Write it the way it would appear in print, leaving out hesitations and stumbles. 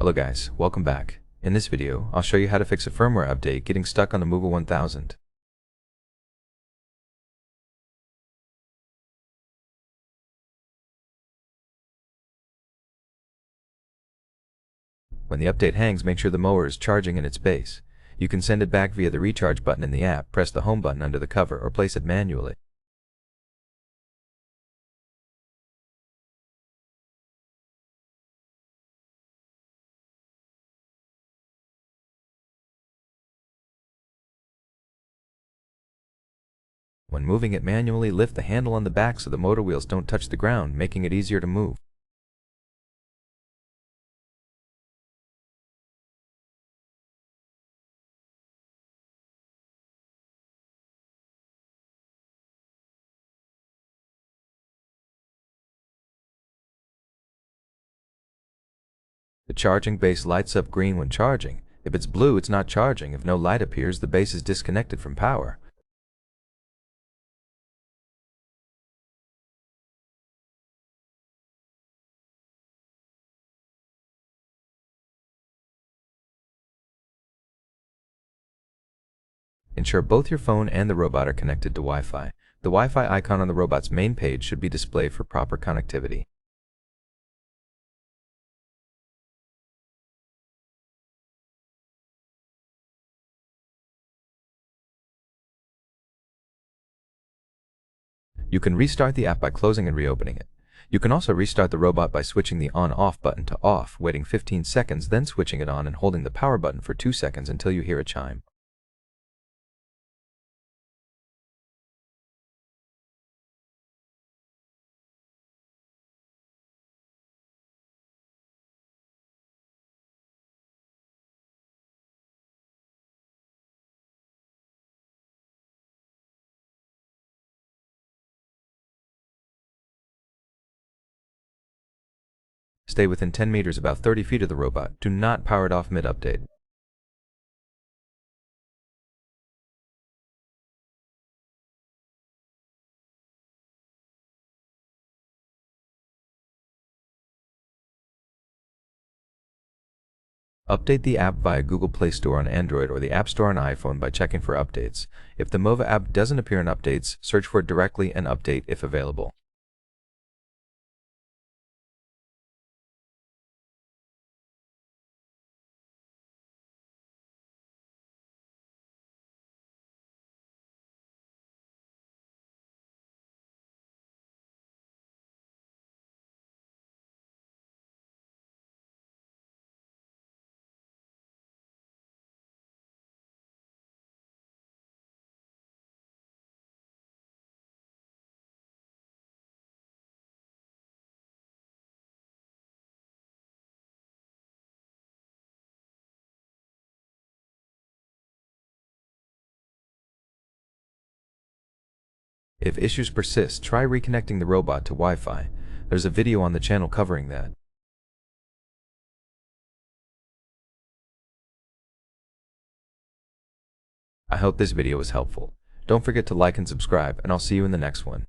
Hello guys, welcome back. In this video, I'll show you how to fix a firmware update getting stuck on the MOVA 1000. When the update hangs, make sure the mower is charging in its base. You can send it back via the recharge button in the app, press the home button under the cover, or place it manually. When moving it manually, lift the handle on the back so the motor wheels don't touch the ground, making it easier to move. The charging base lights up green when charging. If it's blue, it's not charging. If no light appears, the base is disconnected from power. Ensure both your phone and the robot are connected to Wi-Fi. The Wi-Fi icon on the robot's main page should be displayed for proper connectivity. You can restart the app by closing and reopening it. You can also restart the robot by switching the on-off button to off, waiting 15 seconds, then switching it on and holding the power button for 2 seconds until you hear a chime. Stay within 10 meters, about 30 feet of the robot. Do not power it off mid-update. Update the app via Google Play Store on Android or the App Store on iPhone by checking for updates. If the MOVA app doesn't appear in updates, search for it directly and update if available. If issues persist, try reconnecting the robot to Wi-Fi. There's a video on the channel covering that. I hope this video was helpful. Don't forget to like and subscribe, and I'll see you in the next one.